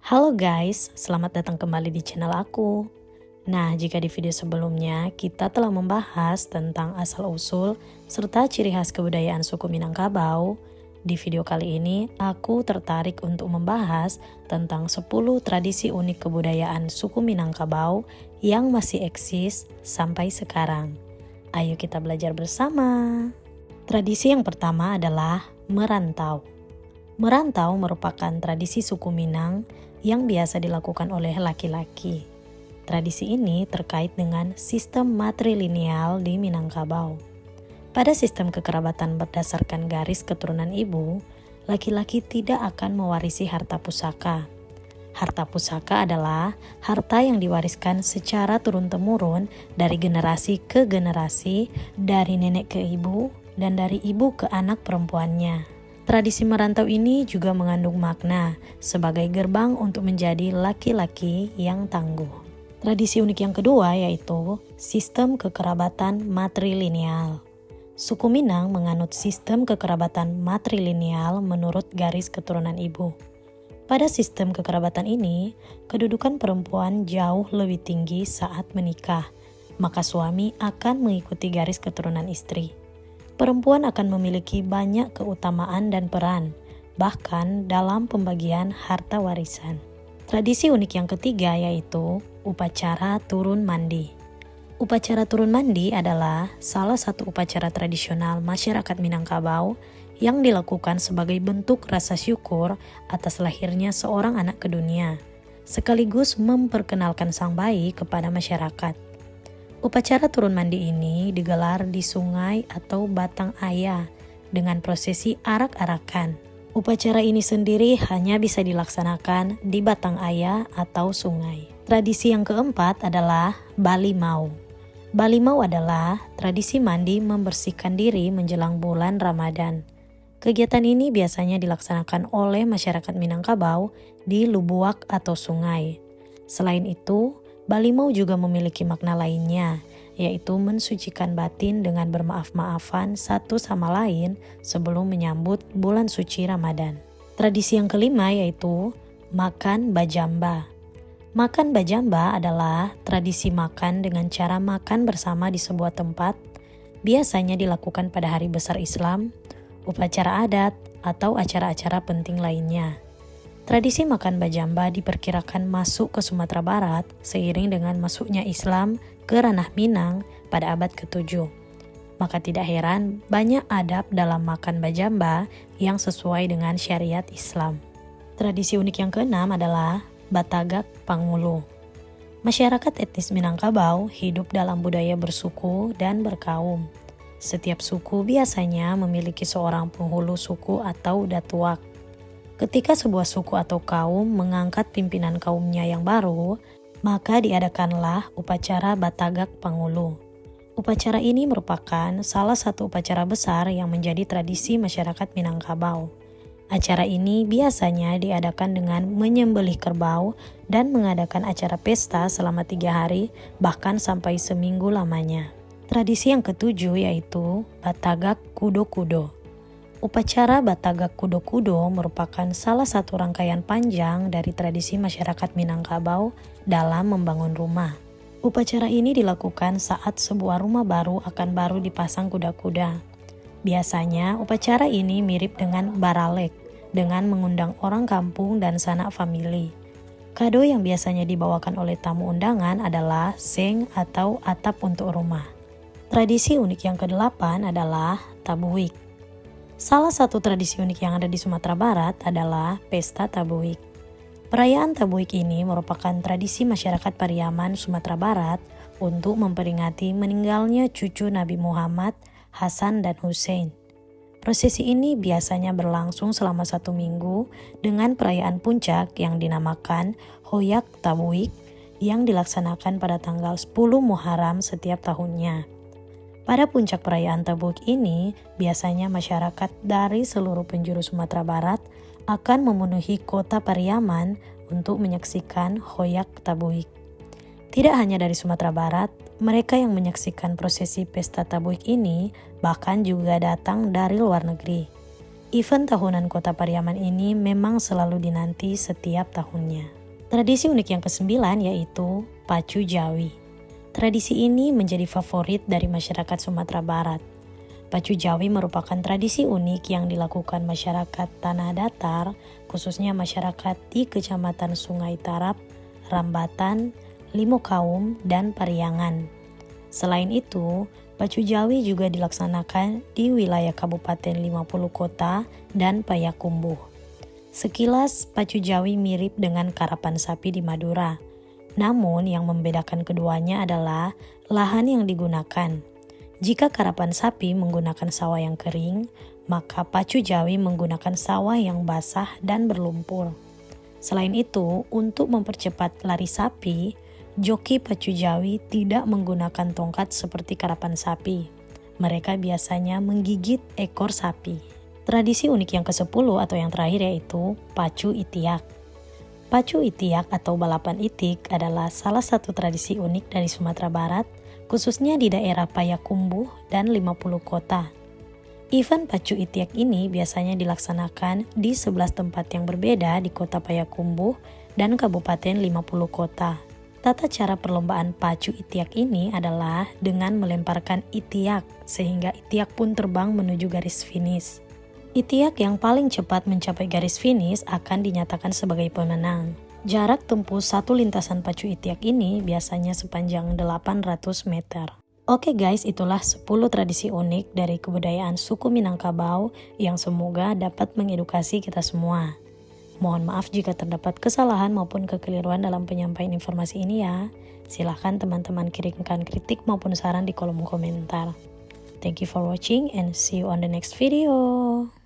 Halo guys, selamat datang kembali di channel aku. Nah, jika di video sebelumnya kita telah membahas tentang asal-usul serta ciri khas kebudayaan suku Minangkabau, di video kali ini aku tertarik untuk membahas tentang 10 tradisi unik kebudayaan suku Minangkabau yang masih eksis sampai sekarang. Ayo kita belajar bersama. Tradisi yang pertama adalah merantau. Merantau merupakan tradisi suku Minang yang biasa dilakukan oleh laki-laki. Tradisi ini terkait dengan sistem matrilineal di Minangkabau. Pada sistem kekerabatan berdasarkan garis keturunan ibu, laki-laki tidak akan mewarisi harta pusaka. Harta pusaka adalah harta yang diwariskan secara turun-temurun dari generasi ke generasi, dari nenek ke ibu, dan dari ibu ke anak perempuannya. Tradisi merantau ini juga mengandung makna sebagai gerbang untuk menjadi laki-laki yang tangguh. Tradisi unik yang kedua yaitu sistem kekerabatan matrilineal. Suku Minang menganut sistem kekerabatan matrilineal menurut garis keturunan ibu. Pada sistem kekerabatan ini, kedudukan perempuan jauh lebih tinggi saat menikah, maka suami akan mengikuti garis keturunan istri. Perempuan akan memiliki banyak keutamaan dan peran, bahkan dalam pembagian harta warisan. Tradisi unik yang ketiga yaitu upacara turun mandi. Upacara turun mandi adalah salah satu upacara tradisional masyarakat Minangkabau yang dilakukan sebagai bentuk rasa syukur atas lahirnya seorang anak ke dunia, sekaligus memperkenalkan sang bayi kepada masyarakat. Upacara turun mandi ini digelar di sungai atau batang ayah dengan prosesi arak-arakan. Upacara ini sendiri hanya bisa dilaksanakan di batang ayah atau sungai. Tradisi yang keempat adalah Balimau. Balimau adalah tradisi mandi membersihkan diri menjelang bulan Ramadan. Kegiatan ini biasanya dilaksanakan oleh masyarakat Minangkabau di lubuak atau sungai. Selain itu, Balimau juga memiliki makna lainnya, yaitu mensucikan batin dengan bermaaf-maafan satu sama lain sebelum menyambut bulan suci Ramadan. Tradisi yang kelima yaitu makan bajamba. Makan bajamba adalah tradisi makan dengan cara makan bersama di sebuah tempat, biasanya dilakukan pada hari besar Islam, upacara adat, atau acara-acara penting lainnya. Tradisi makan bajamba diperkirakan masuk ke Sumatera Barat seiring dengan masuknya Islam ke ranah Minang pada abad ke-7. Maka tidak heran banyak adab dalam makan bajamba yang sesuai dengan syariat Islam. Tradisi unik yang keenam adalah Batagak Pangulu. Masyarakat etnis Minangkabau hidup dalam budaya bersuku dan berkaum. Setiap suku biasanya memiliki seorang penghulu suku atau datuak. Ketika sebuah suku atau kaum mengangkat pimpinan kaumnya yang baru, maka diadakanlah upacara Batagak Pangulu. Upacara ini merupakan salah satu upacara besar yang menjadi tradisi masyarakat Minangkabau. Acara ini biasanya diadakan dengan menyembelih kerbau dan mengadakan acara pesta selama 3 hari, bahkan sampai seminggu lamanya. Tradisi yang ketujuh yaitu Batagak Kudo-Kudo. Upacara Batagak Kudo-Kudo merupakan salah satu rangkaian panjang dari tradisi masyarakat Minangkabau dalam membangun rumah. Upacara ini dilakukan saat sebuah rumah baru akan baru dipasang kuda-kuda. Biasanya upacara ini mirip dengan baralek, dengan mengundang orang kampung dan sanak famili. Kado yang biasanya dibawakan oleh tamu undangan adalah seng atau atap untuk rumah. Tradisi unik yang kedelapan adalah Tabuik. Salah satu tradisi unik yang ada di Sumatera Barat adalah Pesta Tabuik. Perayaan Tabuik ini merupakan tradisi masyarakat Pariaman, Sumatera Barat untuk memperingati meninggalnya cucu Nabi Muhammad, Hasan dan Hussein. Prosesi ini biasanya berlangsung selama 1 minggu dengan perayaan puncak yang dinamakan Hoyak Tabuik yang dilaksanakan pada tanggal 10 Muharram setiap tahunnya. Pada puncak perayaan Tabuik ini, biasanya masyarakat dari seluruh penjuru Sumatera Barat akan memenuhi kota Pariaman untuk menyaksikan Hoyak Tabuik. Tidak hanya dari Sumatera Barat, mereka yang menyaksikan prosesi pesta Tabuik ini bahkan juga datang dari luar negeri. Event tahunan Kota Pariaman ini memang selalu dinanti setiap tahunnya. Tradisi unik yang ke-9 yaitu Pacu Jawi. Tradisi ini menjadi favorit dari masyarakat Sumatera Barat. Pacu Jawi merupakan tradisi unik yang dilakukan masyarakat Tanah Datar, khususnya masyarakat di Kecamatan Sungai Tarap, Rambatan, Limokaum, dan Pariangan. Selain itu, Pacu Jawi juga dilaksanakan di wilayah Kabupaten 50 Kota dan Payakumbuh. Sekilas, Pacu Jawi mirip dengan karapan sapi di Madura. Namun yang membedakan keduanya adalah lahan yang digunakan. Jika karapan sapi menggunakan sawah yang kering, maka Pacu Jawi menggunakan sawah yang basah dan berlumpur. Selain itu, untuk mempercepat lari sapi, joki Pacu Jawi tidak menggunakan tongkat seperti karapan sapi. Mereka biasanya menggigit ekor sapi. Tradisi unik yang ke-10 atau yang terakhir yaitu Pacu Itiak. Pacu Itiak atau balapan itik adalah salah satu tradisi unik dari Sumatera Barat, khususnya di daerah Payakumbuh dan 50 Kota. Event Pacu Itiak ini biasanya dilaksanakan di 11 tempat yang berbeda di Kota Payakumbuh dan Kabupaten 50 Kota. Tata cara perlombaan Pacu Itiak ini adalah dengan melemparkan itiak sehingga itiak pun terbang menuju garis finish. Itiak yang paling cepat mencapai garis finish akan dinyatakan sebagai pemenang. Jarak tempuh satu lintasan Pacu Itiak ini biasanya sepanjang 800 meter. Oke guys, itulah 10 tradisi unik dari kebudayaan suku Minangkabau yang semoga dapat mengedukasi kita semua. Mohon maaf jika terdapat kesalahan maupun kekeliruan dalam penyampaian informasi ini ya. Silahkan teman-teman kirimkan kritik maupun saran di kolom komentar. Thank you for watching and see you on the next video.